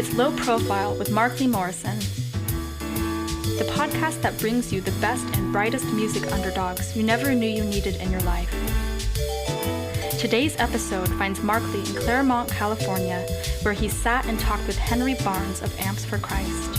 It's Low Profile with Mark Lee Morrison, the podcast that brings you the best and brightest music underdogs you never knew you needed in your life. Today's episode finds Mark Lee in Claremont, California, where he sat and talked with Henry Barnes of Amps for Christ.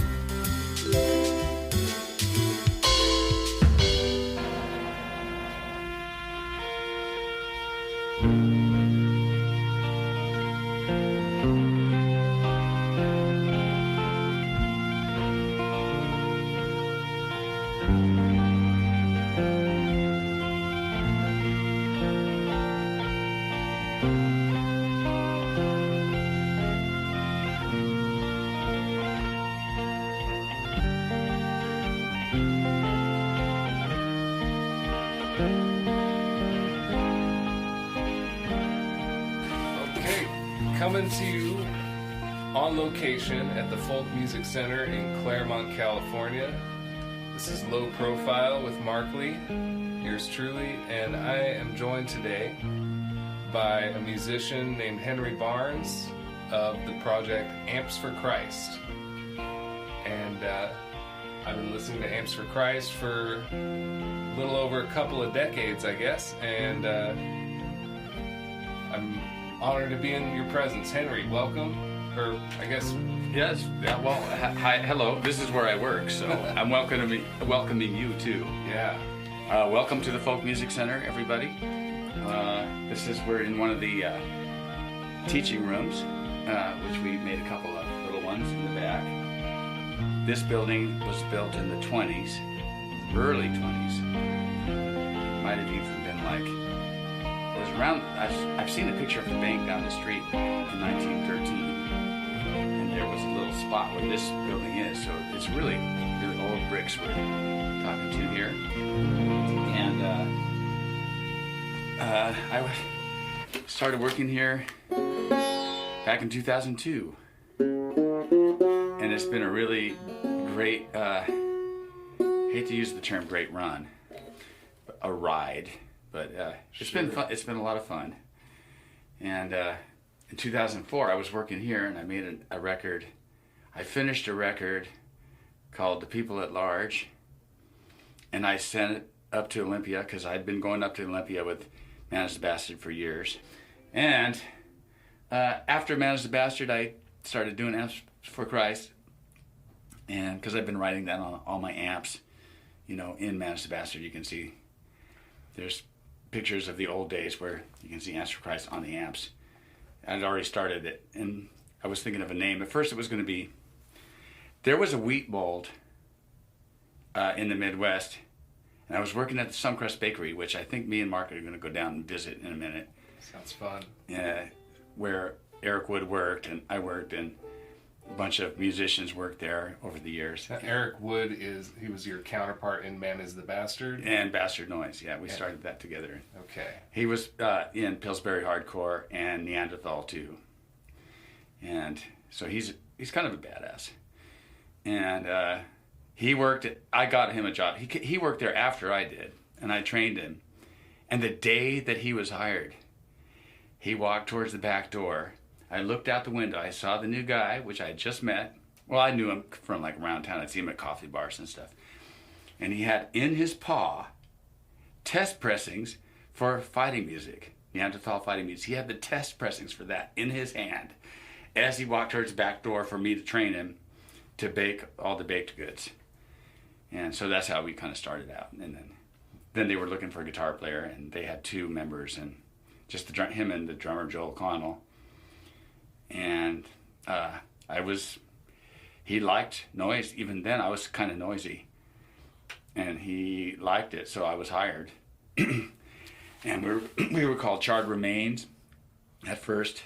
Coming to you on location at the Folk Music Center in Claremont, California. This is Low Profile with Mark Lee, yours truly, and I am joined today by a musician named Henry Barnes of the project Amps for Christ. And I've been listening to Amps for Christ for a little over a couple of decades, I guess, and I'm honored to be in your presence. Henry, welcome. Or, I guess... Yes. Yeah, well, hi, hello. This is where I work, so I'm welcoming you, too. Yeah. Welcome to the Folk Music Center, everybody. We're in one of the teaching rooms, which we made a couple of little ones in the back. This building was built in the 20s, early 20s. Might have even been like... around, I've seen a picture of the bank down the street in 1913, and there was a little spot where this building is, so it's really old bricks we're talking to here. And I started working here back in 2002, and it's been a really great, hate to use the term great run, a ride. But it's been fun. It's been a lot of fun. And in 2004, I was working here, and I made a record. I finished a record called "The People at Large," and I sent it up to Olympia because I'd been going up to Olympia with Man is the Bastard for years. And after Man is the Bastard, I started doing Amps for Christ, and because I've been writing that on all my amps, in Man is the Bastard, you can see there's pictures of the old days where you can see Amps for Christ on the amps. I'd already started it, and I was thinking of a name. At first it was going to be, there was a wheat mold in the Midwest, and I was working at the Suncrest Bakery, which I think me and Mark are going to go down and visit in a minute. Sounds fun. Where Eric Wood worked, and I worked, and a bunch of musicians worked there over the years. Now, Eric Wood he was your counterpart in Man is the Bastard? And Bastard Noise, yeah, we started that together. Okay. He was in Pillsbury Hardcore and Neanderthal too. And so he's kind of a badass. And I got him a job. He worked there after I did, and I trained him. And the day that he was hired, he walked towards the back door. I looked out the window. I saw the new guy, which I had just met. Well, I knew him from around town. I'd see him at coffee bars and stuff. And he had in his paw test pressings for fighting music, Neanderthal fighting music. He had the test pressings for that in his hand as he walked towards the back door for me to train him to bake all the baked goods. And so that's how we kind of started out. And then they were looking for a guitar player, and they had two members, and just him and the drummer, Joel Connell. And he liked noise. Even then, I was kind of noisy. And he liked it, so I was hired. And we were called Charred Remains at first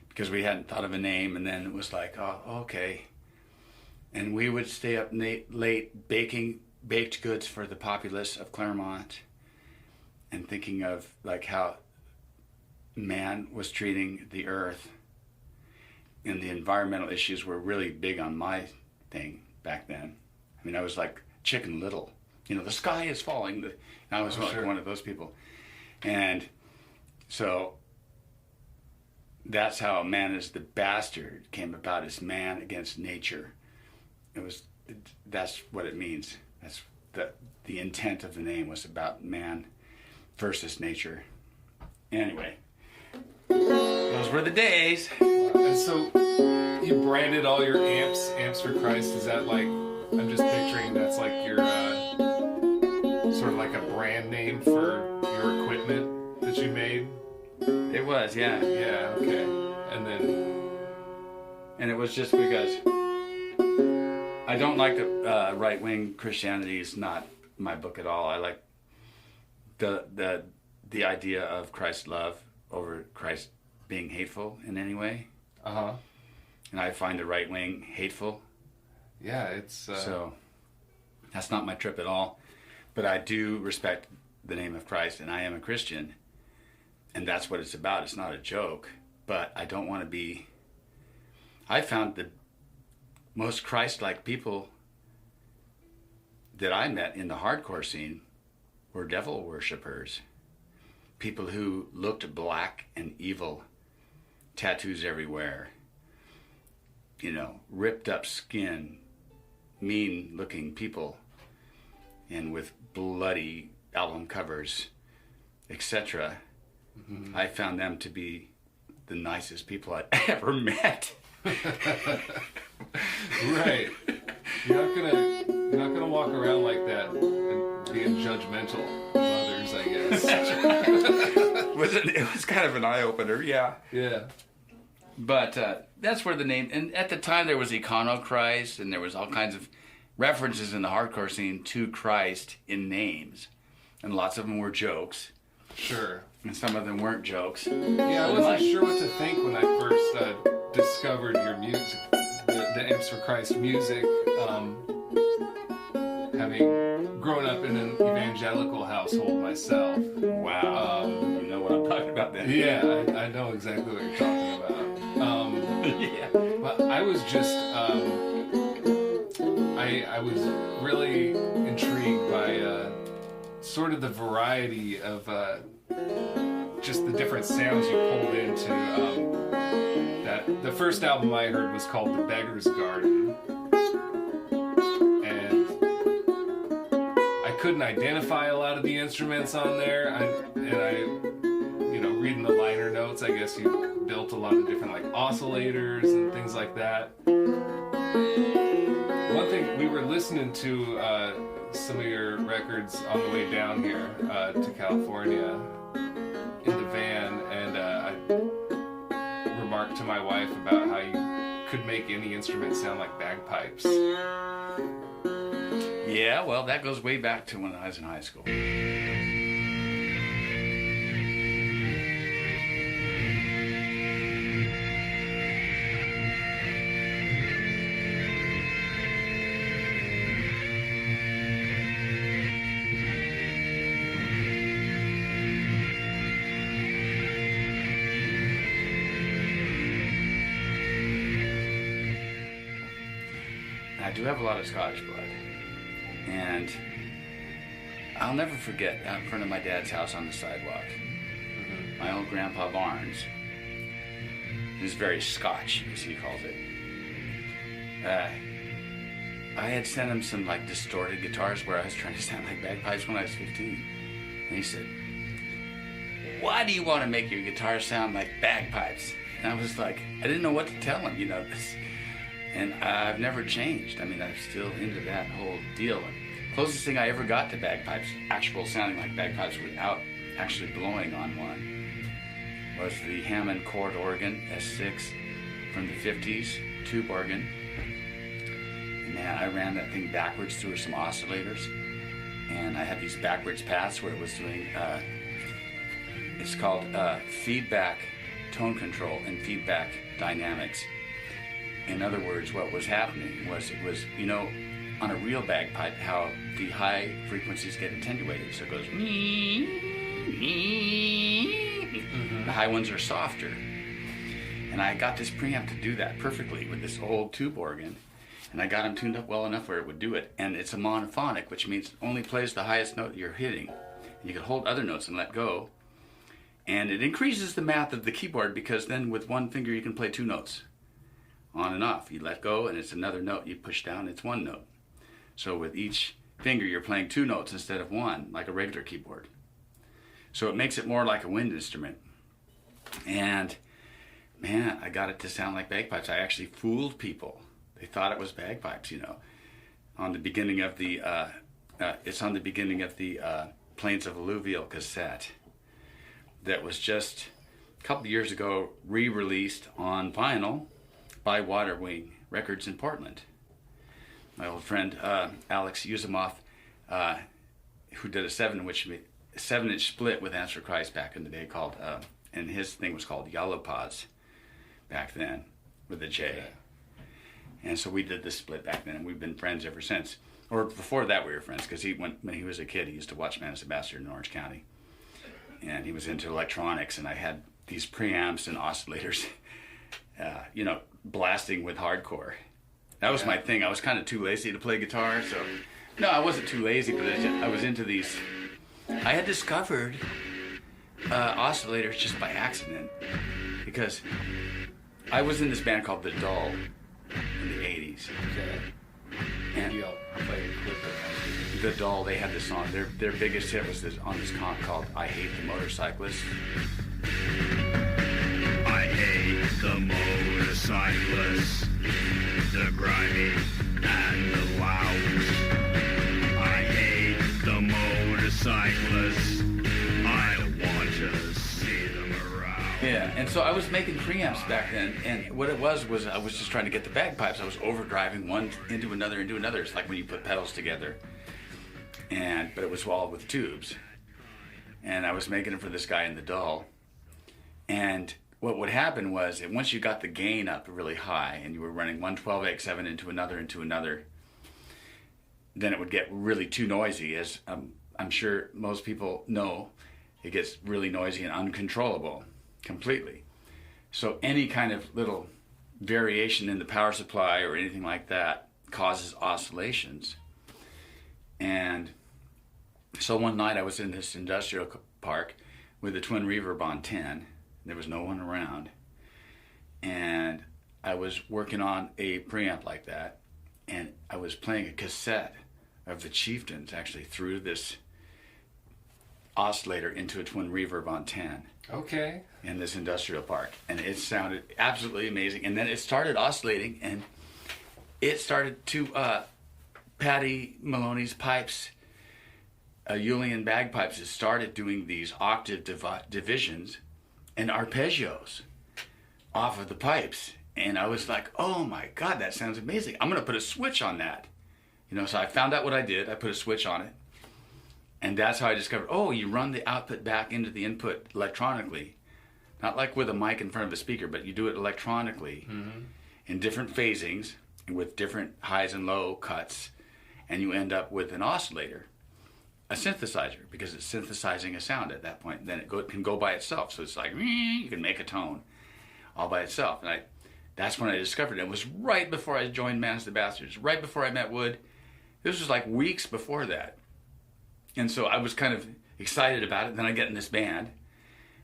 because we hadn't thought of a name. And then it was like, oh, okay. And we would stay up late baking baked goods for the populace of Claremont and thinking of how man was treating the earth. And the environmental issues were really big on my thing back then. I mean, I was like Chicken Little. The sky is falling. I was one of those people. And so that's how man is the bastard came about, as man against nature. That's what it means. That's the intent of the name was about man versus nature. Anyway, those were the days. And so you branded all your amps for Christ. Is that like, I'm just picturing that's like your sort of like a brand name for your equipment that you made? It was, yeah. Yeah, okay. And it was just because I don't like right-wing Christianity. Is not my book at all. I like the idea of Christ's love over Christ being hateful in any way. Uh-huh. And I find the right wing hateful. Yeah, it's... So that's not my trip at all. But I do respect the name of Christ, and I am a Christian. And that's what it's about. It's not a joke. But I don't want to be... I found the most Christ-like people that I met in the hardcore scene were devil worshippers. People who looked black and evil. Tattoos everywhere. You know, ripped up skin. Mean-looking people. And with bloody album covers, etc. Mm-hmm. I found them to be the nicest people I'd ever met. Right. You're not gonna walk around like that and being judgmental of others, I guess. It was kind of an eye-opener, yeah. Yeah. But that's where the name... And at the time there was Iconochrist, and there was all kinds of references in the hardcore scene to Christ in names. And lots of them were jokes. Sure. And some of them weren't jokes. Yeah, I wasn't sure what to think when I first discovered your music, the Amps for Christ music. Having grown up in an evangelical household myself. Wow. You know what I'm talking about then. Yeah, I know exactly what you're talking about. Yeah. But I was just, I was really intrigued by sort of the variety of just the different sounds you pulled into. The first album I heard was called The Beggar's Garden. And I couldn't identify a lot of the instruments on there. Reading the liner notes, I guess you built a lot of different like oscillators and things like that. One thing, we were listening to some of your records on the way down here to California in the van, and I remarked to my wife about how you could make any instrument sound like bagpipes. Yeah, well, that goes way back to when I was in high school. I do have a lot of Scottish blood, and I'll never forget out in front of my dad's house on the sidewalk, my old grandpa Barnes, who's very Scotch, as he calls it. I had sent him some like distorted guitars where I was trying to sound like bagpipes when I was 15, and he said, "Why do you want to make your guitar sound like bagpipes?" And I was like, I didn't know what to tell him, this. And I've never changed. I mean, I'm still into that whole deal. Closest thing I ever got to bagpipes, actual sounding like bagpipes without actually blowing on one, was the Hammond chord organ, S6, from the 50s, tube organ. And man, I ran that thing backwards through some oscillators. And I had these backwards paths where it was doing, it's called feedback tone control and feedback dynamics. In other words, what was happening was it was, on a real bagpipe, how the high frequencies get attenuated. So it goes, the high ones are softer. And I got this preamp to do that perfectly with this old tube organ. And I got them tuned up well enough where it would do it. And it's a monophonic, which means it only plays the highest note you're hitting. And you can hold other notes and let go. And it increases the math of the keyboard, because then with one finger you can play 2 notes on and off. You let go and it's another note. You push down, it's 1 note. So with each finger you're playing 2 notes instead of 1, like a regular keyboard. So it makes it more like a wind instrument. And man, I got it to sound like bagpipes. I actually fooled people. They thought it was bagpipes, on the beginning of the it's on the beginning of the Plains of Alluvial cassette that was just a couple of years ago re-released on vinyl by Waterwing Records in Portland. My old friend Alex Yuzimoff, who did a 7-inch split with Answer Christ back in the day, called and his thing was called Yalopaz back then, with a J. Yeah. And so we did this split back then, and we've been friends ever since. Or before that we were friends, because when he was a kid, he used to watch Man as a Bastard in Orange County. And he was into electronics, and I had these preamps and oscillators, blasting with hardcore. That was my thing. I was kind of too lazy to play guitar, so... No, I wasn't too lazy, but I was into these... I had discovered oscillators just by accident, because I was in this band called The Dull in the 80s. Okay. And Maybe I'll play a clip of The Dull, they had this song. Their biggest hit was on this comp called I Hate the Motorcyclist. I hate the motorcyclists, the grimy and the loud. I hate the motorcyclists, I don't want to see them around. Yeah, and so I was making preamps back then, and what it was I was just trying to get the bagpipes. I was overdriving one into another. It's like when you put pedals together, but it was all with tubes. And I was making it for this guy in The Dull. And what would happen was that once you got the gain up really high and you were running one 12x7 into another, then it would get really too noisy. As I'm sure most people know, it gets really noisy and uncontrollable completely. So any kind of little variation in the power supply or anything like that causes oscillations. And so one night I was in this industrial park with a twin reverb on 10. There was no one around. And I was working on a preamp like that, and I was playing a cassette of the Chieftains actually through this oscillator into a twin reverb on 10. Okay. In this industrial park. And it sounded absolutely amazing. And then it started oscillating, and it started to Patty Maloney's pipes, Julian bagpipes, it started doing these octave divisions and arpeggios off of the pipes. And I was like, oh my God, that sounds amazing. I'm going to put a switch on that. So I found out what I did. I put a switch on it. And that's how I discovered, you run the output back into the input electronically. Not like with a mic in front of a speaker, but you do it electronically in different phasings with different highs and low cuts. And you end up with an oscillator, a synthesizer, because it's synthesizing a sound at that point. Then it can go by itself. So it's like, you can make a tone all by itself. And that's when I discovered it. It was right before I joined Man as the Bastards, right before I met Wood. This was like weeks before that. And so I was kind of excited about it. Then I get in this band.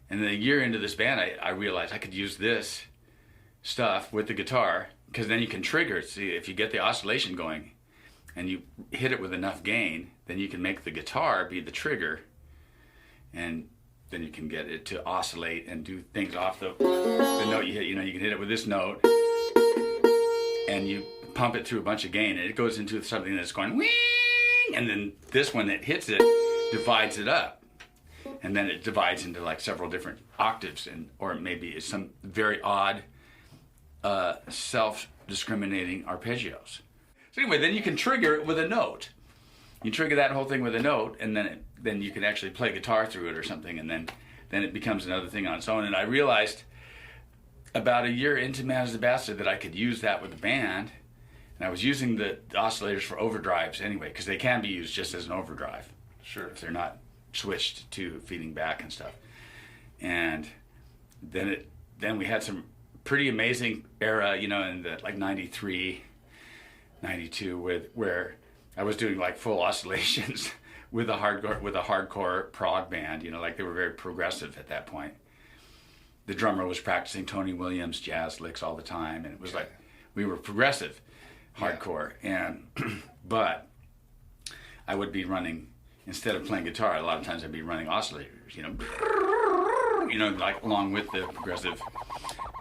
And then a year into this band, I realized I could use this stuff with the guitar, because then you can trigger it. See, if you get the oscillation going and you hit it with enough gain, then you can make the guitar be the trigger. And then you can get it to oscillate and do things off the note you hit. You can hit it with this note, and you pump it through a bunch of gain, and it goes into something that's going wing, and then this one that hits it divides it up, and then it divides into like several different octaves, or maybe it's some very odd self-discriminating arpeggios. So anyway, then you can trigger it with a note. You trigger that whole thing with a note, and then you can actually play guitar through it or something, and then it becomes another thing on its own. And I realized about a year into Man as the Bastard that I could use that with the band. And I was using the oscillators for overdrives anyway, because they can be used just as an overdrive. Sure. If they're not switched to feeding back and stuff. And then we had some pretty amazing era, in the like 93, 92, where I was doing like full oscillations with a hardcore prog band, you know, like they were very progressive at that point. The drummer was practicing Tony Williams jazz licks all the time, and it was like we were progressive, hardcore, and but I would be running, instead of playing guitar, a lot of times I'd be running oscillators, you know, like along with the progressive,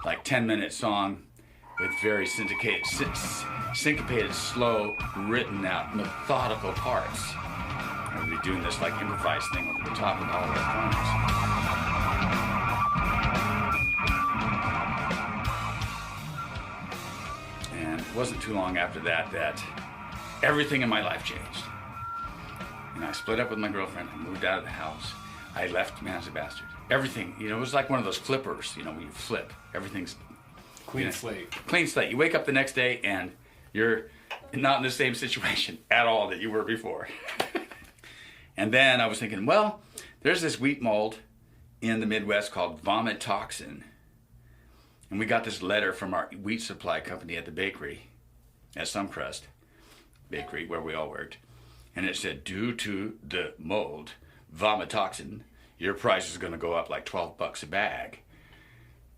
like 10-minute song with very syncopated, slow, written out, methodical parts. I would be doing this like improvised thing over the top of all electronics. And it wasn't too long after that that everything in my life changed. And I split up with my girlfriend. I moved out of the house. I left Man as a Bastard. Everything, you know, it was like one of those flippers, you know, when you flip. Everything's Clean slate. Clean slate. You wake up the next day and you're not in the same situation at all that you were before. And then I was thinking, well, there's this wheat mold in the Midwest called vomit toxin. And we got this letter from our wheat supply company at the bakery, at Suncrust Bakery, where we all worked. And it said, due to the mold, vomit toxin, your price is going to go up like $12 a bag.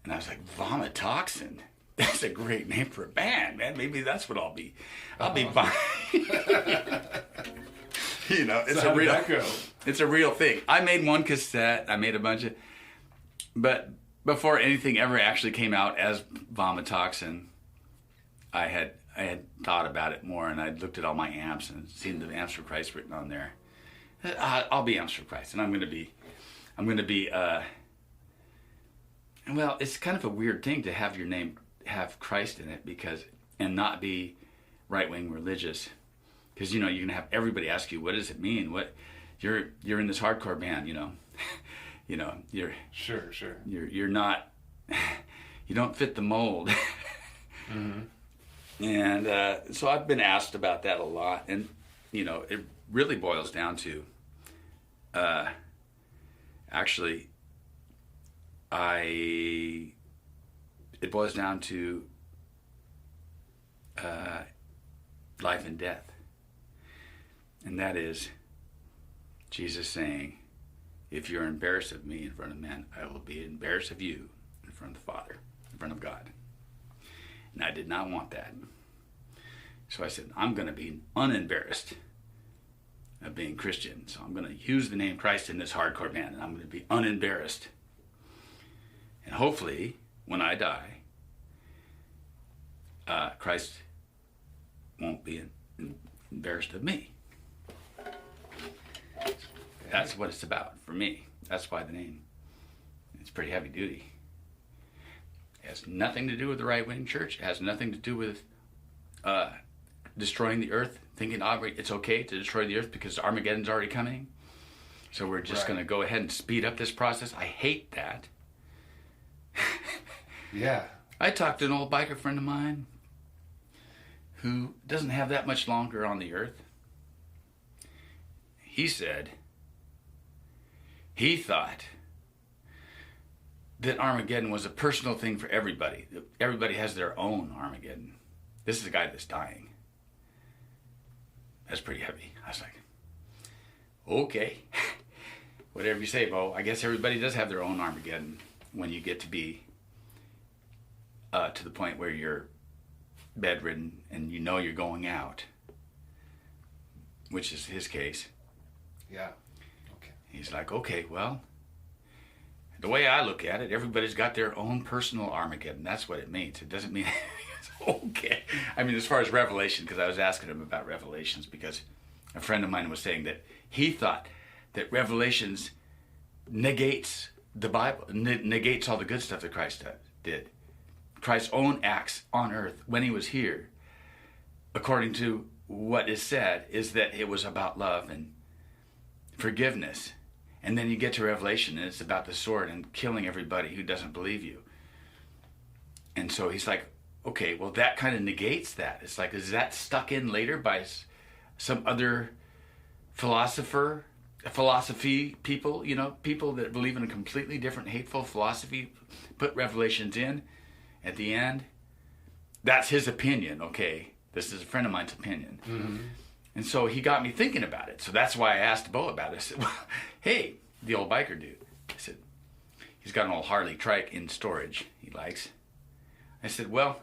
And I was like, vomit toxin? That's a great name for a band, man. Maybe that's what I'll be. I'll be fine. You know, it's so a real. How did that go? It's a real thing. I made one cassette. I made a bunch of, but before anything ever actually came out as vomit toxin, I had thought about it more, and I'd looked at all my amps and seen the Amps for Christ written on there. I'll be Amps for Christ, and I'm going to be. Well, it's kind of a weird thing to have your name have Christ in it, and not be right-wing religious, because you know you're gonna have everybody ask you, what does it mean? What you're in this hardcore band, you know, you know you're sure you're not, you don't fit the mold. Mm-hmm. And so I've been asked about that a lot, and you know it really boils down to actually. It boils down to life and death. And that is Jesus saying, if you're embarrassed of me in front of men, I will be embarrassed of you in front of the Father, in front of God. And I did not want that. So I said, I'm going to be unembarrassed of being Christian. So I'm going to use the name Christ in this hardcore band, and I'm going to be unembarrassed. And hopefully, when I die, Christ won't be embarrassed of me. That's what it's about for me. That's why the name. It's pretty heavy duty. It has nothing to do with the right-wing church. It has nothing to do with destroying the earth, thinking it's okay to destroy the earth because Armageddon's already coming. So we're just going to go ahead and speed up this process. I hate that. Yeah. I talked to an old biker friend of mine who doesn't have that much longer on the earth. He said he thought that Armageddon was a personal thing for everybody. Everybody has their own Armageddon. This is a guy that's dying. That's pretty heavy. I was like, okay, whatever you say, Bo. I guess everybody does have their own Armageddon when you get to be to the point where you're bedridden and you know you're going out, which is his case. Yeah. Okay. He's like, okay, well, the way I look at it, everybody's got their own personal Armageddon. That's what it means. It doesn't mean it's okay. I mean, as far as Revelation, because I was asking him about Revelations, because a friend of mine was saying that he thought that Revelations negates the Bible, negates all the good stuff that Christ did. Christ's own acts on earth when he was here, according to what is said, is that it was about love and forgiveness. And then you get to Revelation and it's about the sword and killing everybody who doesn't believe you. And so he's like, okay, well that kind of negates that. It's like, is that stuck in later by some other philosophy people, you know, people that believe in a completely different hateful philosophy, put Revelations in at the end? That's his opinion, okay? This is a friend of mine's opinion. Mm-hmm. And so he got me thinking about it. So that's why I asked Bo about it. I said, well, hey, the old biker dude. I said, he's got an old Harley trike in storage he likes. I said, well,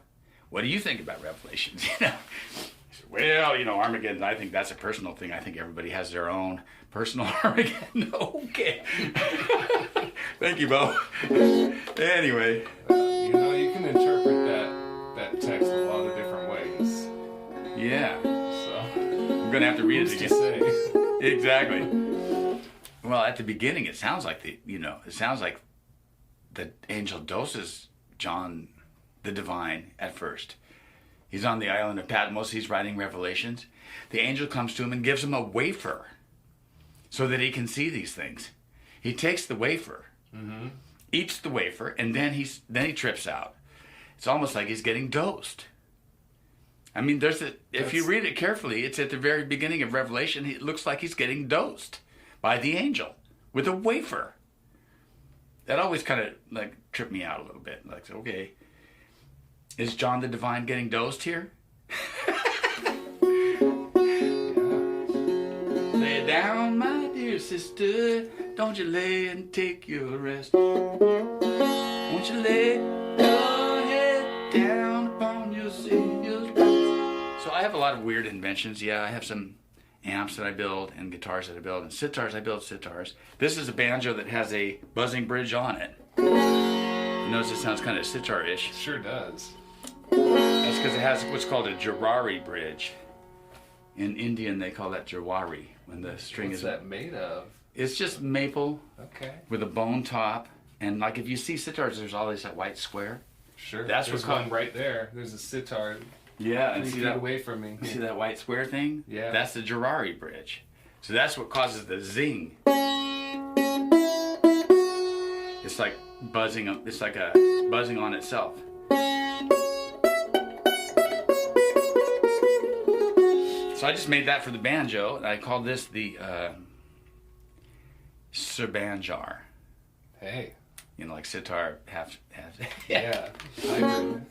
what do you think about Revelations? He said, well, Armageddon, I think that's a personal thing. I think everybody has their own personal Armageddon. Okay. Thank you, Bo. Anyway. You can interpret that text a lot of different ways. Yeah. So I'm going to have to read it again. To say? Exactly. Well, at the beginning, it sounds like the angel doses John the divine at first. He's on the island of Patmos. He's writing Revelations. The angel comes to him and gives him a wafer so that he can see these things. He takes the wafer, eats the wafer, and then he trips out. It's almost like he's getting dosed. I mean, if you read it carefully, it's at the very beginning of Revelation. It looks like he's getting dosed by the angel with a wafer. That always kind of like tripped me out a little bit. Like, okay, is John the Divine getting dosed here? Lay down, my dear sister. Don't you lay and take your rest. Won't you lay your head down upon your Savior's breast? So I have a lot of weird inventions. Yeah, I have some amps that I build and guitars that I build and sitars. I build sitars. This is a banjo that has a buzzing bridge on it. You notice it sounds kind of sitar-ish. Sure does. That's because it has what's called a Jawari bridge. In Indian, they call that Jawari when the string What's is. that made of? It's just maple Okay. with a bone top, and like if you see sitars, there's always that white square. Sure. That's There's what one right there. There's a sitar Yeah, 3 and see feet that away from me. See that white square thing? Yeah. That's the Jawari bridge. So that's what causes the zing. It's like buzzing. It's like a buzzing on itself. So I just made that for the banjo. I called this the Serbanjar. Hey. Like sitar half. Yeah. Hybrid.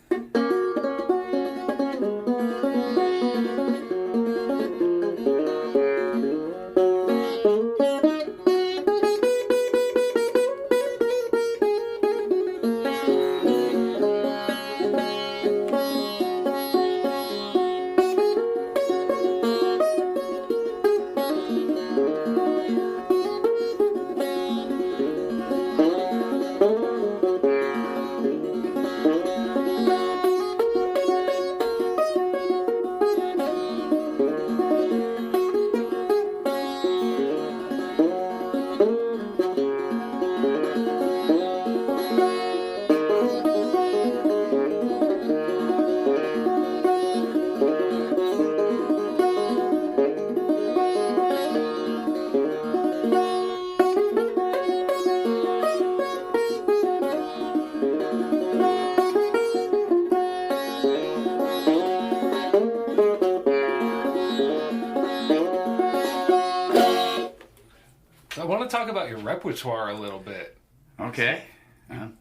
I want to talk about your repertoire a little bit. Okay.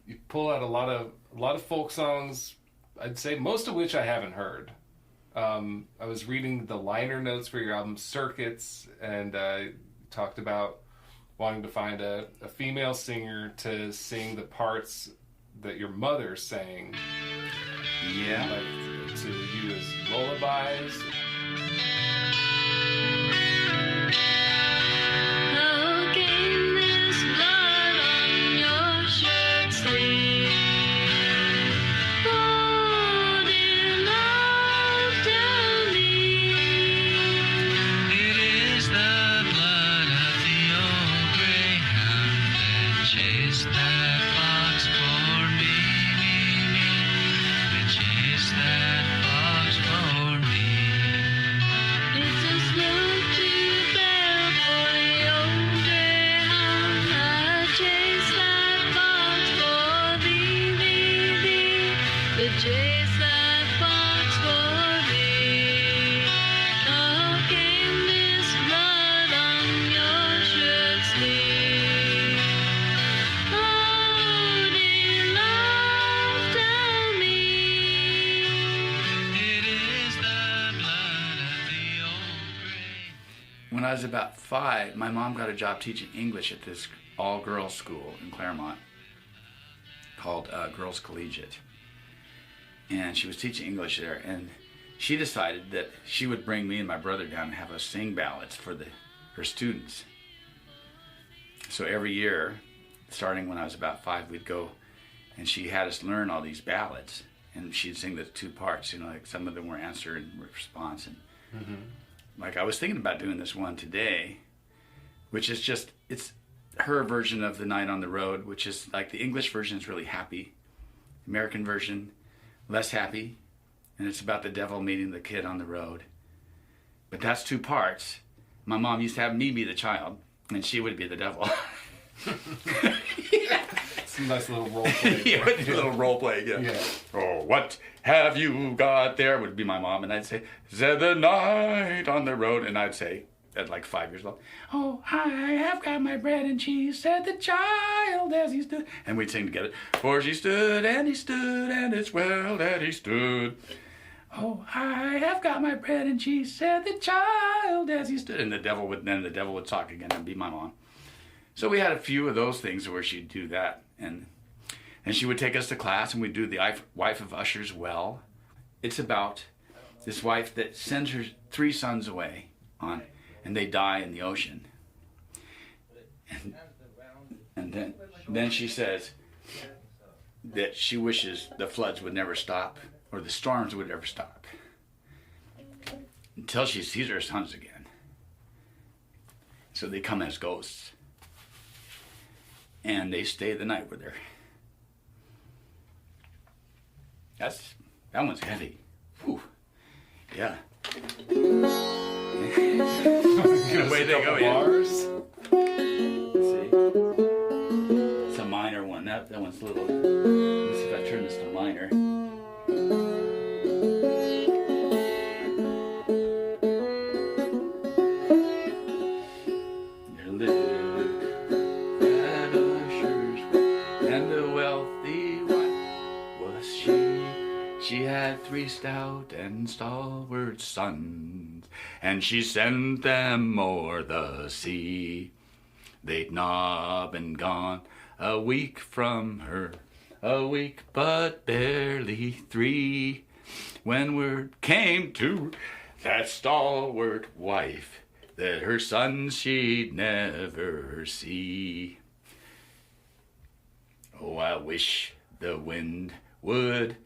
You pull out a lot of folk songs. I'd say most of which I haven't heard. I was reading the liner notes for your album Circuits, and talked about wanting to find a female singer to sing the parts that your mother sang. Yeah. Like to you as lullabies. was about 5, my mom got a job teaching English at this all-girls school in Claremont called Girls Collegiate. And she was teaching English there, and she decided that she would bring me and my brother down and have us sing ballads for her students. So every year, starting when I was about 5, we'd go, and she had us learn all these ballads, and she'd sing the 2 parts, you know, like some of them were answer and response. And like I was thinking about doing this one today, which is just, it's her version of The Night on the Road, which is like the English version is really happy, American version less happy, and it's about the devil meeting the kid on the road. But that's 2 parts. My mom used to have me be the child, and she would be the devil. It's a nice little role play. Yeah, a little role play, yeah. Oh, what have you got there? Would be my mom, and I'd say, "Said the night on the road," and I'd say, at like 5 years old, "Oh, I have got my bread and cheese," said the child as he stood. And we'd sing together, "For she stood, and he stood, and it's well that he stood. Oh, I have got my bread and cheese," said the child as he stood. And the devil would talk again and be my mom. So we had a few of those things where she'd do that. And she would take us to class, and we'd do the Wife of Usher's Well. It's about this wife that sends her 3 sons away and they die in the ocean. And then she says that she wishes the floods would never stop, or the storms would never stop, until she sees her sons again. So they come as ghosts, and they stay the night with her. That one's heavy. Whew. Yeah. Away they go. Bars. Let's see. It's a minor one. That one's a little. Let me see if I turn this to minor. There lived at Usher's, and the wealthy wife was she. She had 3 stout and stalwart sons, and she sent them o'er the sea. They'd not been gone a week from her, a week but barely 3, when word came to that stalwart wife that her sons she'd never see. Oh, I wish the wind would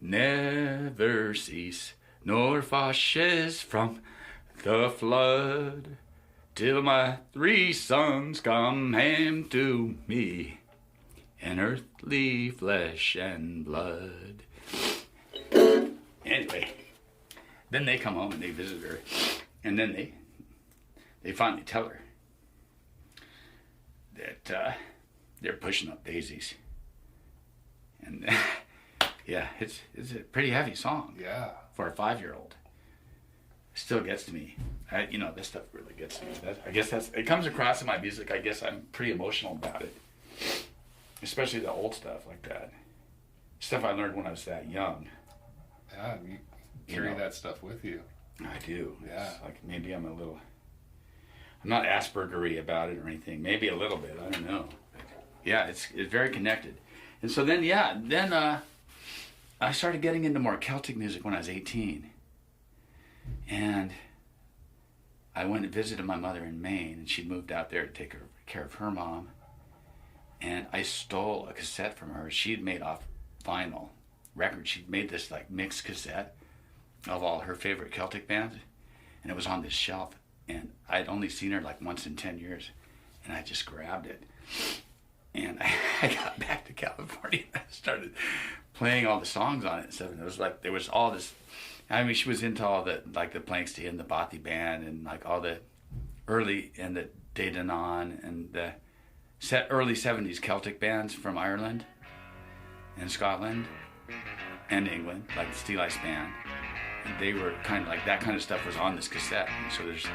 never cease, nor fashes from the flood, till my 3 sons come home to me in earthly flesh and blood. Anyway, then they come home and they visit her, and then they finally tell her that they're pushing up daisies. And yeah, it's a pretty heavy song. Yeah. For a 5-year-old. Still gets to me. This stuff really gets to me. I guess it comes across in my music. I guess I'm pretty emotional about it. Especially the old stuff like that. Stuff I learned when I was that young. Yeah, you carry that stuff with you. I do. Yeah. It's like maybe I'm not Asperger-y about it or anything. Maybe a little bit. I don't know. But yeah, it's very connected. And so then I started getting into more Celtic music when I was 18. And I went and visited my mother in Maine, and she'd moved out there to take care of her mom. And I stole a cassette from her. She'd made off vinyl record. She'd made this like mixed cassette of all her favorite Celtic bands. And it was on this shelf. And I'd only seen her like once in 10 years. And I just grabbed it. And I got back to California and I started playing all the songs on it and stuff. And it was like, there was all this, she was into all the, like the Planksty and the Bothy Band and like all the early, and the Daidanon and the early 70s Celtic bands from Ireland and Scotland and England, like the Steel Ice Band. And they were kind of like, that kind of stuff was on this cassette. And so there's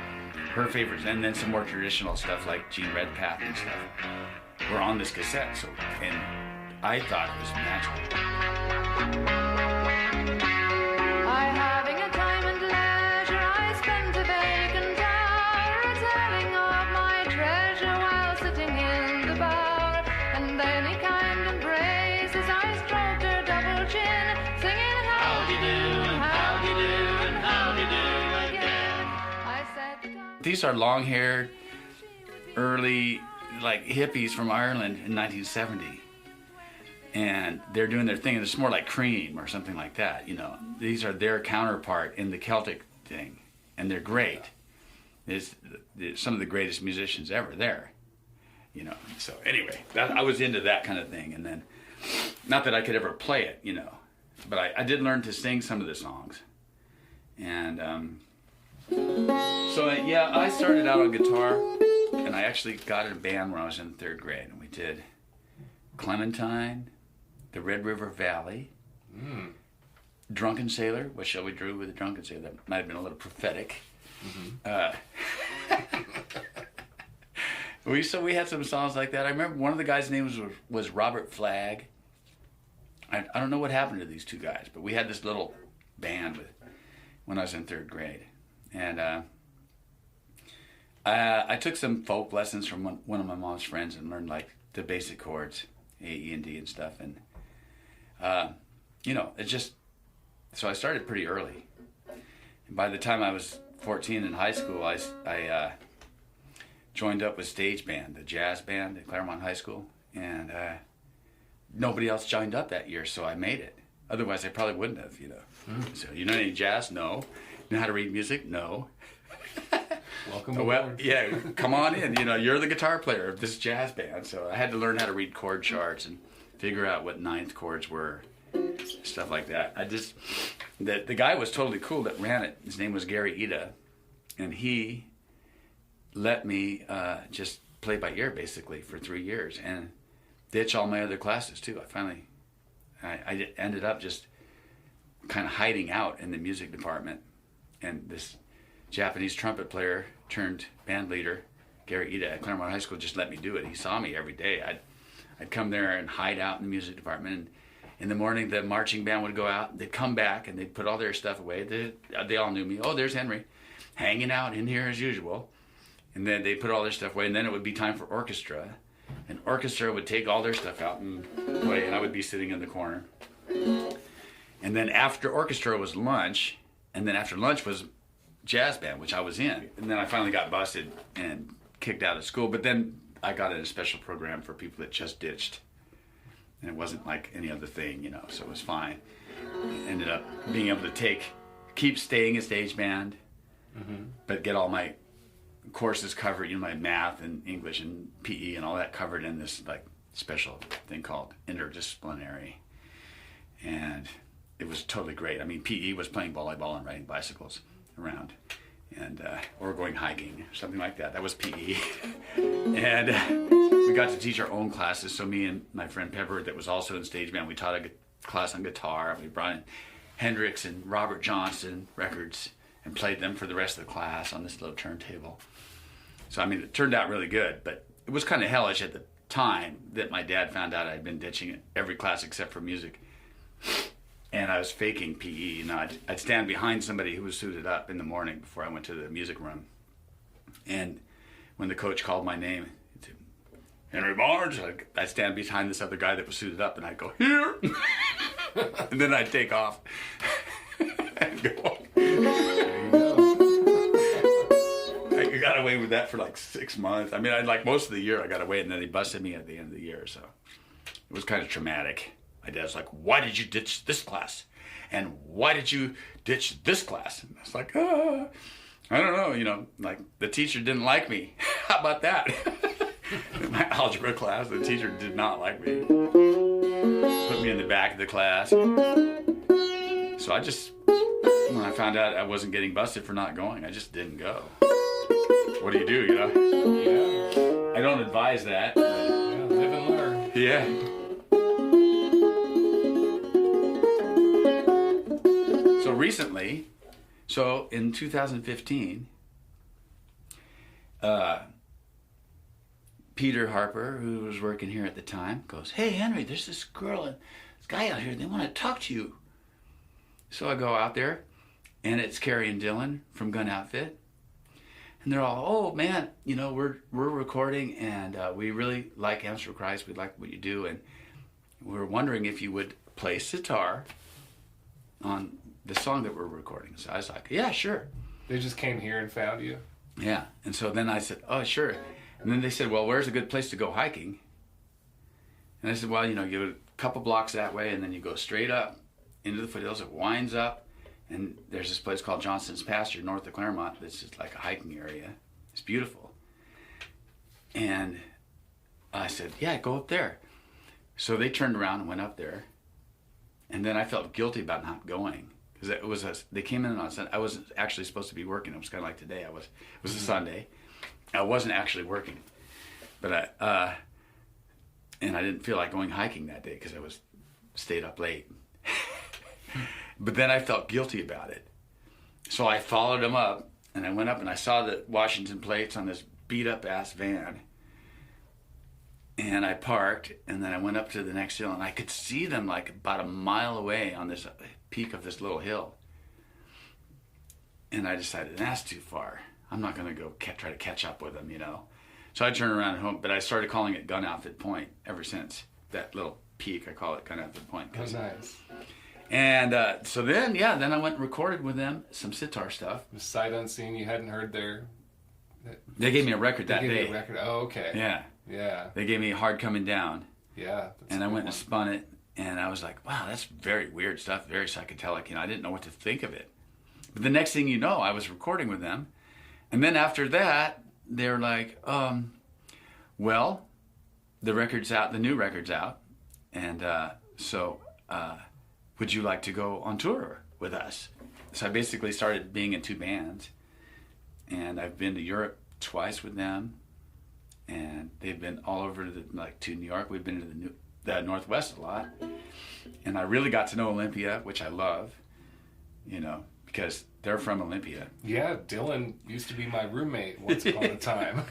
her favorites. And then some more traditional stuff like Gene Redpath and stuff were on this cassette. So, and I thought it was magical. I having a time and leisure, I spent a vacant hour at these are long-haired, early, like hippies from Ireland in 1970. And they're doing their thing, and it's more like Cream or something like that, you know. These are their counterpart in the Celtic thing, and they're great. It's some of the greatest musicians ever there, you know. So anyway, I was into that kind of thing, and then, not that I could ever play it, you know, but I did learn to sing some of the songs. And yeah, I started out on guitar, and I actually got in a band when I was in 3rd grade, and we did Clementine, the Red River Valley, Drunken Sailor, What Shall We Do with a Drunken Sailor? That might have been a little prophetic. We had some songs like that. I remember one of the guys' names was Robert Flagg. I don't know what happened to these two guys, but we had this little band when I was in 3rd grade. And I took some folk lessons from one of my mom's friends and learned like the basic chords, A, E, and D and stuff. And, you know, so I started pretty early. And by the time I was 14 in high school, I joined up with stage band, the jazz band at Claremont High School. And nobody else joined up that year, so I made it. Otherwise, I probably wouldn't have, you know. So, you know any jazz? No. Know how to read music? No. Welcome aboard. Yeah, come on in. You know, you're the guitar player of this jazz band. So I had to learn how to read chord charts and figure out what ninth chords were, stuff like that. The guy was totally cool that ran it. His name was Gary Ida, and he let me just play by ear basically for 3 years and ditch all my other classes too. I ended up just kind of hiding out in the music department, and this Japanese trumpet player turned band leader, Gary Ida at Claremont High School, just let me do it. He saw me every day. I'd come there and hide out in the music department, and in the morning the marching band would go out, they'd come back and they'd put all their stuff away. They all knew me. Oh, there's Henry, hanging out in here as usual. And then they'd put all their stuff away, and then it would be time for orchestra. And orchestra would take all their stuff out and play, and I would be sitting in the corner. And then after orchestra was lunch, and then after lunch was jazz band, which I was in. And then I finally got busted and kicked out of school. But then I got in a special program for people that just ditched. And it wasn't like any other thing, you know, so it was fine. Ended up being able to keep staying a stage band, but get all my courses covered, you know, my math and English and PE and all that covered in this like special thing called interdisciplinary. And it was totally great. I mean, PE was playing volleyball and riding bicycles around, and or going hiking, something like that. That was PE. And we got to teach our own classes. So me and my friend Pepper, that was also in stage band, we taught a class on guitar. We brought in Hendrix and Robert Johnson records and played them for the rest of the class on this little turntable. So I mean, it turned out really good, but it was kind of hellish at the time that my dad found out I'd been ditching every class except for music. And I was faking PE. You know, I'd stand behind somebody who was suited up in the morning before I went to the music room. And when the coach called my name, he'd say, Henry Barnes, I'd stand behind this other guy that was suited up, and I'd go, here! And then I'd take off and go. I got away with that for like 6 months. I mean, most of the year I got away, and then he busted me at the end of the year, so it was kind of traumatic. My dad's like, why did you ditch this class? And why did you ditch this class? And I was like, I don't know, you know, like the teacher didn't like me. How about that? In my algebra class, the teacher did not like me. Put me in the back of the class. So I just, when I found out I wasn't getting busted for not going, I just didn't go. What do, you know? Yeah. I don't advise that. Yeah, live and learn. Yeah. So recently, in 2015, Peter Harper, who was working here at the time, goes, hey, Henry, there's this girl and this guy out here. They want to talk to you. So I go out there, and it's Carrie and Dylan from Gun Outfit. And they're all, oh, man, you know, we're recording, and we really like Amps for Christ. We like what you do, and we're wondering if you would play sitar on the song that we're recording. So I was like, yeah, sure. They just came here and found you? Yeah. And so then I said, oh, sure. And then they said, well, where's a good place to go hiking? And I said, well, you go a couple blocks that way, and then you go straight up into the foothills. It winds up, and there's this place called Johnson's Pasture north of Claremont. This is like a hiking area. It's beautiful. And I said, yeah, go up there. So they turned around and went up there. And then I felt guilty about not going. Because they came in on Sunday. I wasn't actually supposed to be working. It was kind of like today. It was a Sunday. I wasn't actually working. But and I didn't feel like going hiking that day because I stayed up late. But then I felt guilty about it. So I followed them up, and I went up and I saw the Washington plates on this beat up ass van. And I parked, and then I went up to the next hill, and I could see them like about a mile away on this peak of this little hill. And I decided, that's too far. I'm not going to go try to catch up with them, So I turned around at home, but I started calling it Gun Outfit Point ever since. That little peak, I call it Gun Outfit Point. Oh, nice. And so then I went and recorded with them some sitar stuff. Sight unseen, you hadn't heard They gave me a record that day. They gave you a record. Oh, okay. Yeah. Yeah. They gave me Hard Coming Down. Yeah. And I went and spun it, and I was like, wow, that's very weird stuff, very psychedelic. I didn't know what to think of it. But the next thing you know, I was recording with them. And then after that, they're like, well, the record's out, the new record's out. And so would you like to go on tour with us? So I basically started being in two bands. And I've been to Europe twice with them. And they've been all over to New York. We've been to the Northwest a lot. And I really got to know Olympia, which I love, because they're from Olympia. Yeah, Dylan used to be my roommate once upon a time.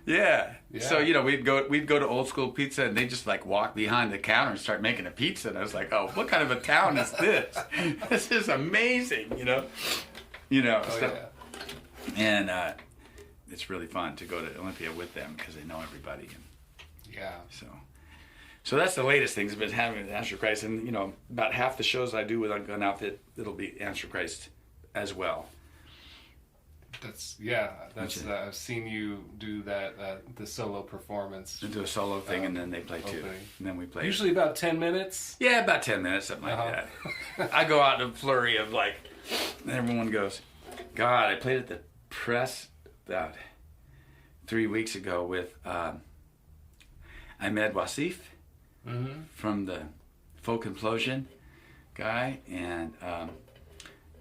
Yeah. So, we'd go to Old School Pizza, and they just walk behind the counter and start making a pizza. And I was like, oh, what kind of a town is this? This is amazing, Oh, yeah. And it's really fun to go to Olympia with them because they know everybody. Yeah. So that's the latest things I've been having with Answer Christ. And, about half the shows I do with Gun Outfit, it'll be Answer Christ as well. I've seen you do that, the solo performance. They do a solo thing, and then they play too. And then we play. Usually about 10 minutes? Yeah, about 10 minutes, something like that. I go out in a flurry of and everyone goes, God, I played at the press about 3 weeks ago with Ahmed Wasif from the Folk Implosion guy, and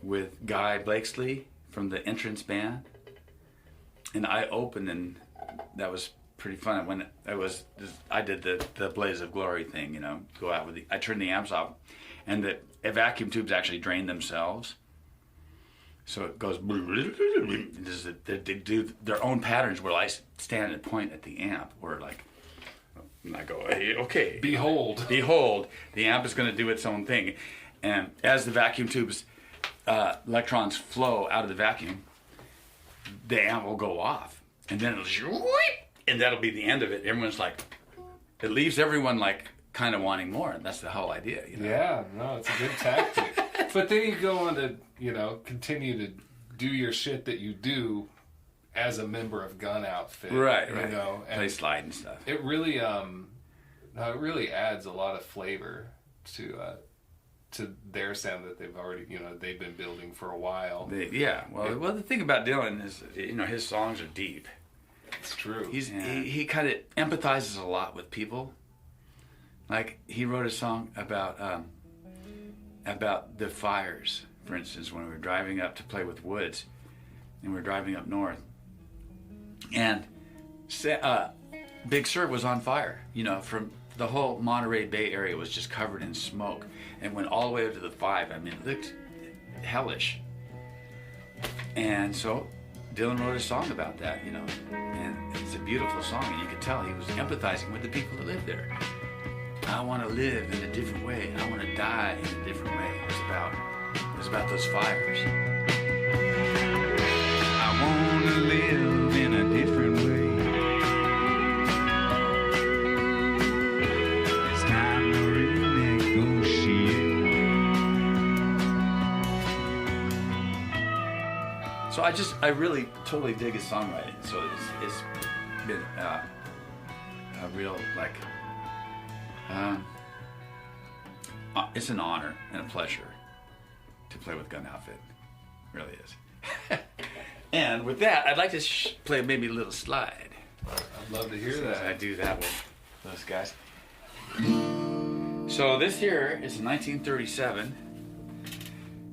with Guy Blakesley from the Entrance Band. And I opened, and that was pretty fun. When I did the Blaze of Glory thing, go out with I turned the amps off, and the vacuum tubes actually drain themselves. So it goes, they do their own patterns where I stand and point at the amp, or and I go, hey, okay. Behold, the amp is going to do its own thing. And as the vacuum tubes, electrons flow out of the vacuum, the amp will go off. And then and that'll be the end of it. Everyone's it leaves everyone kind of wanting more. And that's the whole idea, Yeah, no, it's a good tactic. But then you go on to, continue to do your shit that you do as a member of Gun Outfit. Right. And play slide and stuff. It really, it really adds a lot of flavor to their sound that they've already, they've been building for a while. Well, the thing about Dylan is, his songs are deep. It's true. He kind of empathizes a lot with people. He wrote a song about the fires, for instance, when we were driving up to play with Woods, and we were driving up north, and Big Sur was on fire. From the whole Monterey Bay area was just covered in smoke, and went all the way up to the 5. I mean, it looked hellish. And so Dylan wrote a song about that, and it's a beautiful song, and you could tell he was empathizing with the people that live there. I want to live in a different way. I want to die in a different way. It was about those fires. I want to live in a different way. It's time to renegotiate. So I really totally dig his songwriting. So it's been a real, like, it's an honor and a pleasure to play with Gun Outfit. It really is. And with that, I'd like to play maybe a little slide. I'd love to hear that. I do that with those guys. So this here is a 1937.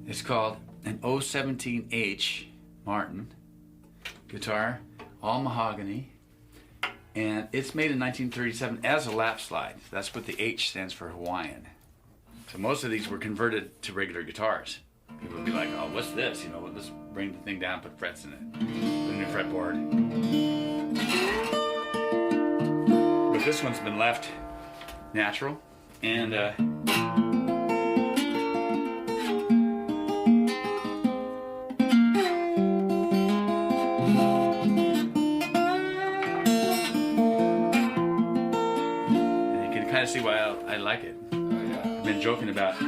It's called an 017H Martin guitar, all mahogany, and it's made in 1937 as a lap slide. That's what the H stands for, Hawaiian. So most of these were converted to regular guitars. People would be like, "Oh, what's this? You know, let's bring the thing down, put frets in it, put a new fretboard." But this one's been left natural, and kind of see why I like it. Oh, yeah. I've been joking about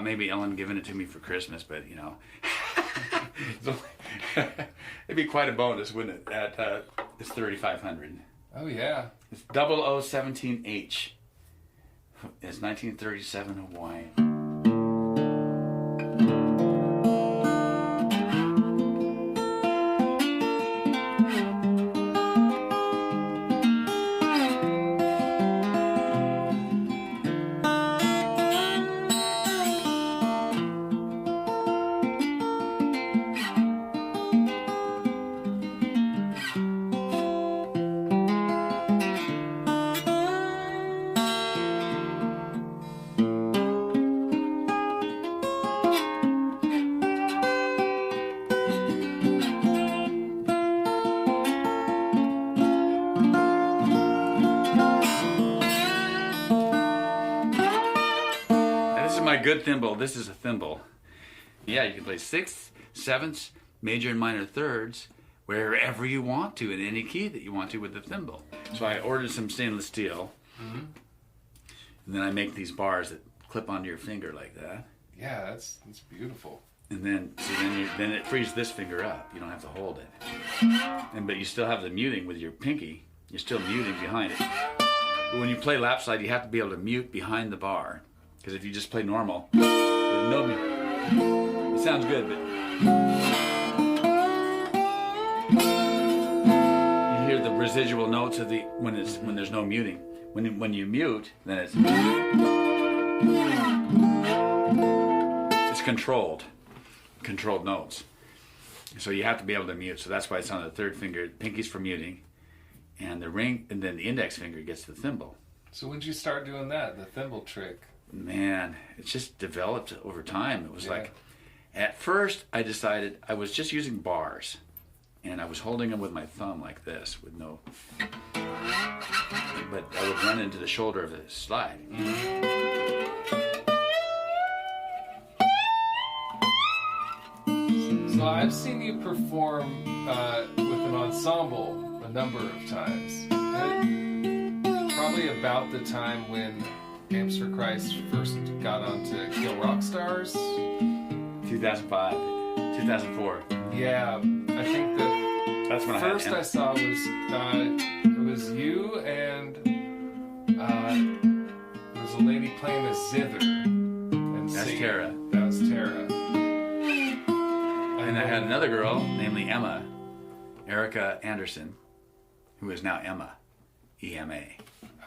maybe Ellen giving it to me for Christmas, but you know, it'd be quite a bonus, wouldn't it? At it's $3,500. Oh yeah. It's 0017H. It's 1937 Hawaiian. Good thimble. This is a thimble. Yeah, you can play sixths, sevenths, major and minor thirds, wherever you want to, in any key that you want to with the thimble. So I ordered some stainless steel, and then I make these bars that clip onto your finger like that. Yeah, that's beautiful. And then, then it frees this finger up. You don't have to hold it. But you still have the muting with your pinky. You're still muting behind it. But when you play lap slide, you have to be able to mute behind the bar. Because if you just play normal, no mute. It sounds good, but you hear the residual notes of the when there's no muting. When you mute, then it's controlled notes. So you have to be able to mute. So that's why it's on the third finger. Pinky's for muting, and the ring, and then the index finger gets the thimble. So when did you start doing that, the thimble trick? Man, it's just developed over time. It was like, at first I decided I was just using bars, and I was holding them with my thumb like this, with no, but I would run into the shoulder of the slide. So I've seen you perform with an ensemble a number of times. Probably about the time when Amps for Christ first got onto Kill Rock Stars. 2005, 2004. Yeah, I think that's when first I saw was it was you and there was a lady playing a zither and that's singing. Tara. That was Tara. And I had another girl, namely Emma, Erica Anderson, who is now Emma, EMA.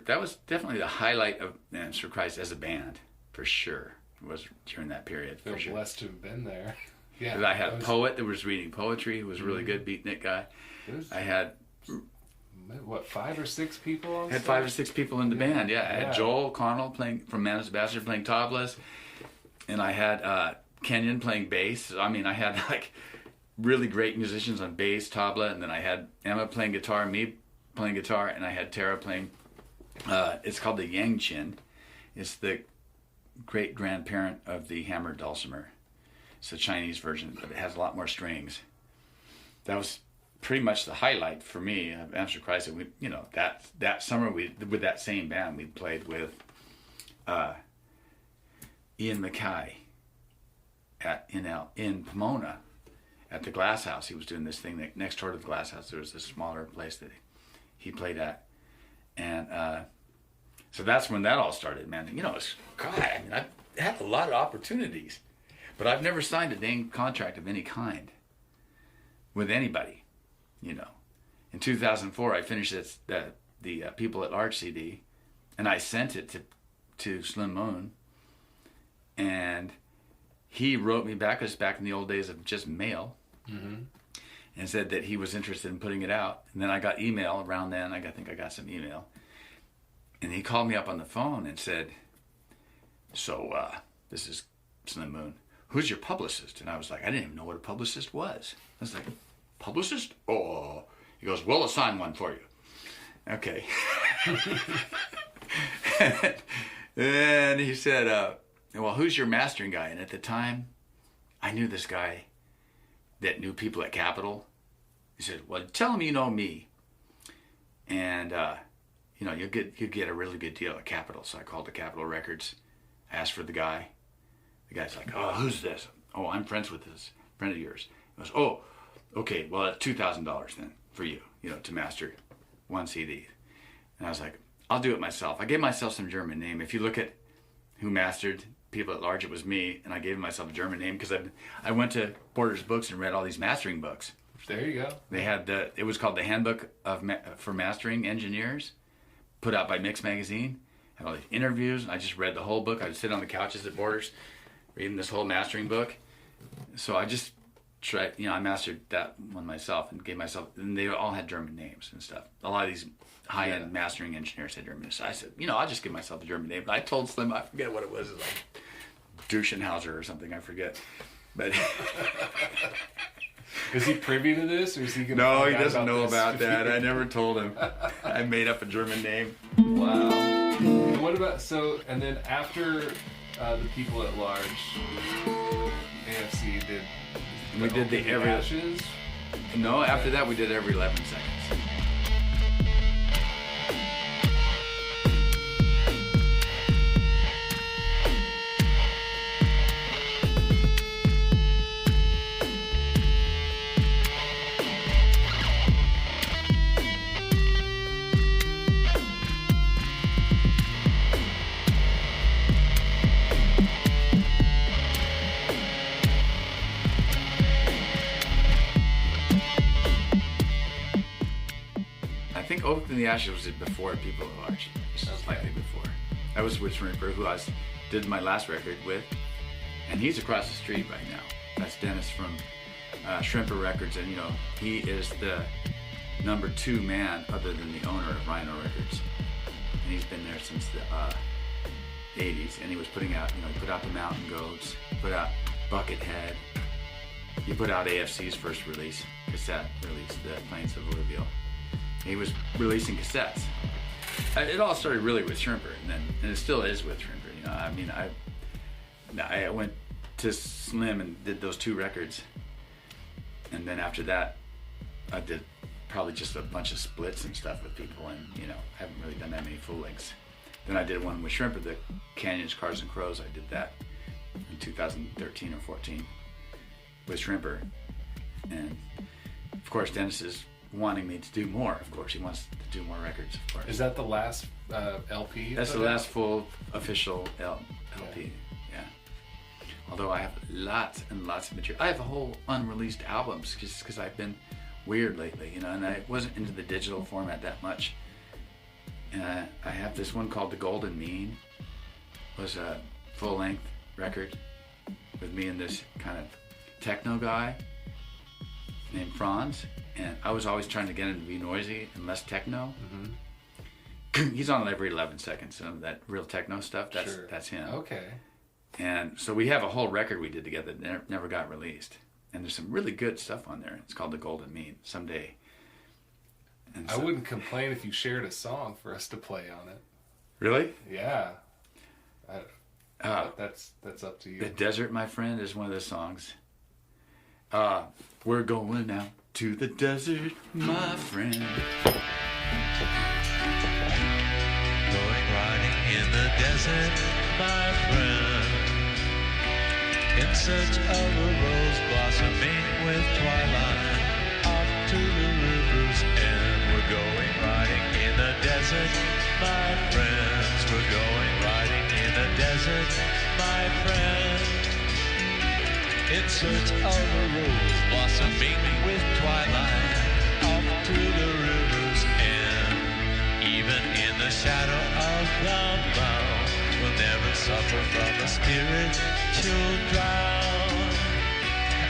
That was definitely the highlight of Amps for Christ as a band, for sure. It was during that period, I feel blessed to have been there. Yeah, I had a poet that was reading poetry, who was really good, beatnik guy. I had 5 or 6 people on had stage? 5 or 6 people in the band, yeah. I had Joel Connell playing from Man's Bastard playing tablas, and I had Kenyon playing bass. I mean, I had like really great musicians on bass, tabla, and then I had Emma playing guitar, me playing guitar, and I had Tara playing. It's called the Yang Chin. It's the great grandparent of the hammered dulcimer. It's a Chinese version, but it has a lot more strings. That was pretty much the highlight for me of Amps for Christ. We, you know, that summer with that same band we played with Ian Mackay in Pomona at the Glass House. He was doing this thing next door to the Glass House. There was this smaller place that he played at, and so that's when that all started, man. You know, I've had a lot of opportunities, but I've never signed a dang contract of any kind with anybody. You know, in 2004, I finished the People at Large CD, and I sent it to Slim Moon, and he wrote me back. It was back in the old days of just mail, and said that he was interested in putting it out. And then I got email around then. I think I got some email, and he called me up on the phone and said, "So this is Slim Moon. Who's your publicist?" And I was like, I didn't even know what a publicist was. I was like, "Publicist? Oh." He goes, "We'll assign one for you." Okay. And he said, "Well, who's your mastering guy?" And at the time, I knew this guy that knew people at Capitol. He said, "Well, tell him you know me, and you know you'll get a really good deal at Capitol." So I called the Capitol Records, asked for the guy. The guy's like, "Oh, who's this?" "Oh, I'm friends with this friend of yours." He goes, "Oh, okay. Well, that's $2,000 then for you, to master one CD." And I was like, "I'll do it myself." I gave myself some German name. If you look at who mastered People at Large, it was me, and I gave myself a German name because I went to Borders Books and read all these mastering books. There you go. They had it was called the Handbook for Mastering Engineers, put out by Mix Magazine. Had all these interviews, and I just read the whole book. I would sit on the couches at Borders, reading this whole mastering book. So I just tried, I mastered that one myself and gave myself, and they all had German names and stuff. A lot of these high-end mastering engineers had German names. So I said, I'll just give myself a German name. But I told Slim, I forget what it was, like Duschenhauser or something, I forget. But is he privy to this, or is he going to? No, he doesn't know about that. I never told him. I made up a German name. Wow. And what about and then after the People at Large, AFC did. We did the every Ashes. No, after that we did every 11 seconds. Oak in the Ashes was before People at Large, slightly before. I was with Shrimper, who I did my last record with, and he's across the street right now. That's Dennis from Shrimper Records, and he is the number 2 man other than the owner of Rhino Records, and he's been there since the 80s. And he was putting out, he put out the Mountain Goats, put out Buckethead. He put out AFC's first cassette release, the Plains of Louisville. He was releasing cassettes. It all started really with Shrimper, and it still is with Shrimper. I went to Slim and did those 2 records, and then after that, I did probably just a bunch of splits and stuff with people, and I haven't really done that many full lengths. Then I did one with Shrimper, the Canyons, Cars, and Crows. I did that in 2013 or 14 with Shrimper, and of course Dennis is wanting me to do more. Of course, he wants to do more records. Of course. Is that the last LP? That's the last full official LP. Yeah. Although I have lots and lots of material. I have a whole unreleased albums just because I've been weird lately, and I wasn't into the digital format that much. I have this one called The Golden Mean. It was a full-length record with me and this kind of techno guy named Franz. And I was always trying to get him to be noisy and less techno. Mm-hmm. He's on every 11 seconds. So that real techno stuff, that's him. Okay. And so we have a whole record we did together that never got released. And there's some really good stuff on there. It's called The Golden Mean, someday. And I wouldn't complain if you shared a song for us to play on it. Really? Yeah. That's up to you. The Desert, My Friend, is one of the songs. We're going out to the desert, my friend. Going riding in the desert, my friend. in search of a rose blossoming with twilight. Off to the river's end, we're going riding in the desert, my friends. We're going riding in the desert, my friends. In search of a rose blossoming with twilight. Off to the river's end. Even in the shadow of the mount, we'll never suffer from a spiritual drought.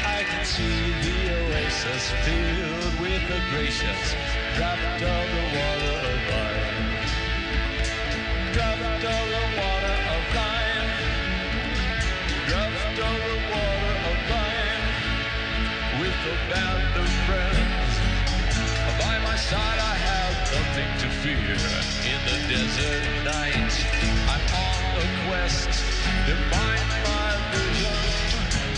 I can see the oasis filled with the gracious drop of the water of life. Drop of the water of life. Drop of the water of life. With a band of friends by my side, I have nothing to fear. In the desert night, I'm on a quest to find my vision.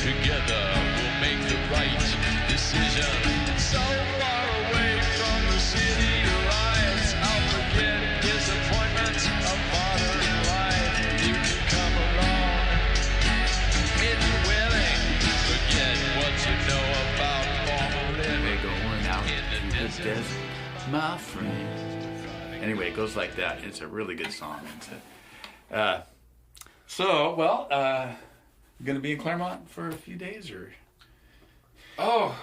Together we'll make the right decision. So far away from the city lights, I'll forget disappointments of modern life. You can come along if you're willing. Forget what you know about formal living. Going out in the desert, my friend. Anyway, it goes like that. It's a really good song. Gonna be in Claremont for a few days, or? Oh,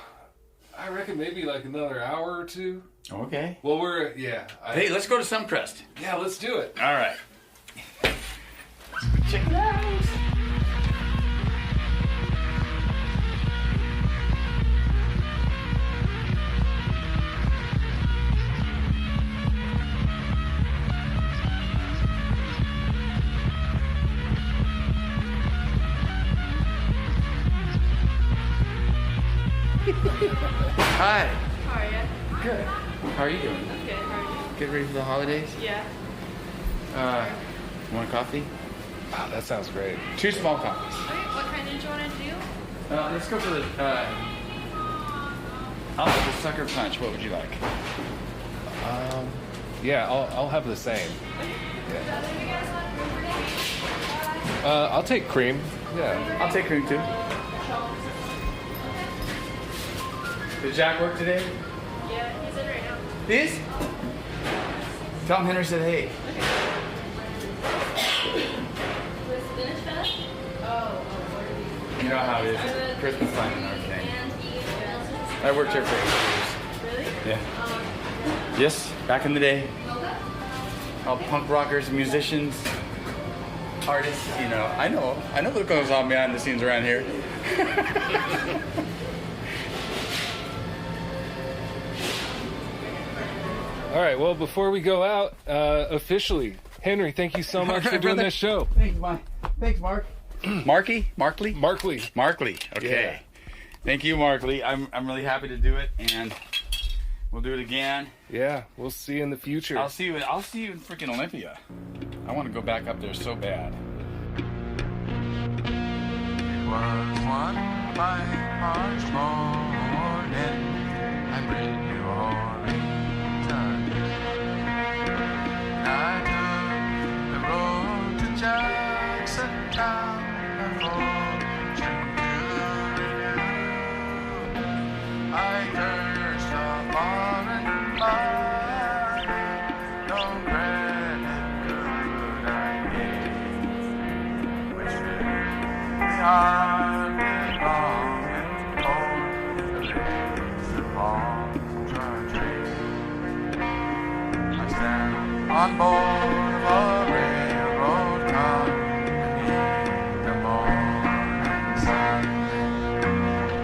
I reckon maybe like another hour or two. Okay. Well, Hey, let's go to Suncrest. Yeah, let's do it. All right. Check it out. Hi. How are you? Good. How are you doing? I'm good. How are you? Get ready for the holidays? Yeah. Want a coffee? Wow, that sounds great. 2 small coffees. Okay, what kind did you want to do? Let's go for the, I'll have the sucker punch. What would you like? Yeah, I'll have the same. I'll take cream. Yeah. I'll take cream too. Did Jack work today? Yeah, he's in right now. He is? Tell him Henry said hey. Was spinach fest? You know how it is. Christmas time and everything. I worked here for 8 years. Really? Yeah. Yes, back in the day. All punk rockers, musicians, artists, you know. I know what goes on behind the scenes around here. All right, well, before we go out, officially, Henry, thank you so much for doing this show. Thanks, Mark. Markley? Markley. Okay. Yeah. Thank you, Markley. I'm really happy to do it, and we'll do it again. Yeah, we'll see you in the future. I'll see you in freaking Olympia. I want to go back up there so bad. It was one fine March morning. I bring you all return. I took the road to Jackson Town fortune to renew. I cursed a foreign mind. No credit could I give. Wishing behind me long and cold. The days of long tragedy. I stand on board of a railroad car beneath the morning sun,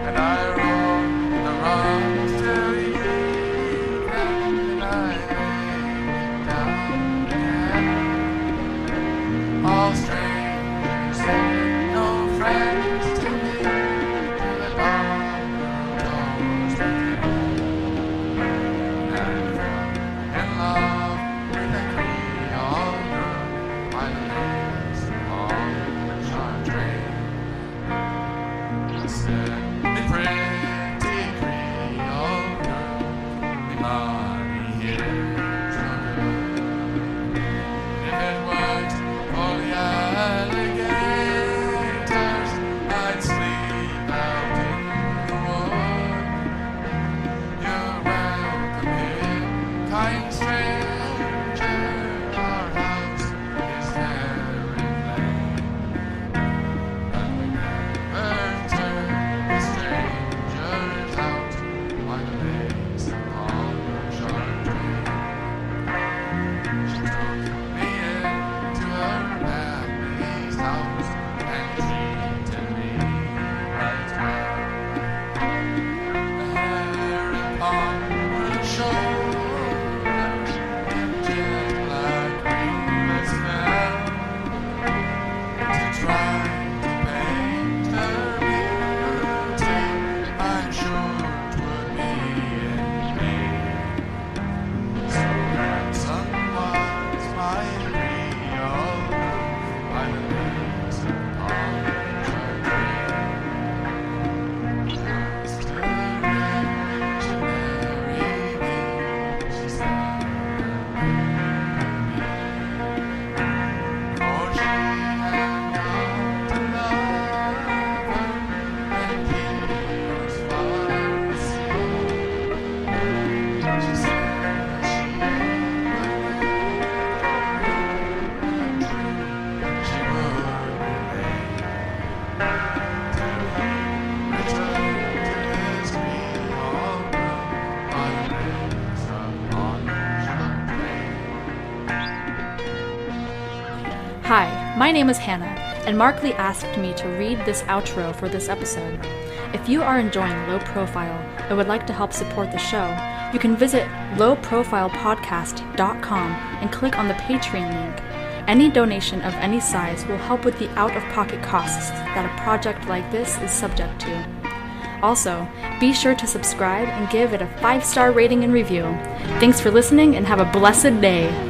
and I rode the runs till evening, and I lay down again. All strangers and no friends to me, till the dawn goes again. And fell in love with a Creole girl by the lakes along the shore train. I said, "Me pretty Creole girl, me money here's no good. If it weren't for the alligators, I'd Hi, my name is Hannah, and Mark Lee asked me to read this outro for this episode. If you are enjoying Low Profile and would like to help support the show, you can visit lowprofilepodcast.com and click on the Patreon link. Any donation of any size will help with the out-of-pocket costs that a project like this is subject to. Also, be sure to subscribe and give it a 5-star rating and review. Thanks for listening and have a blessed day.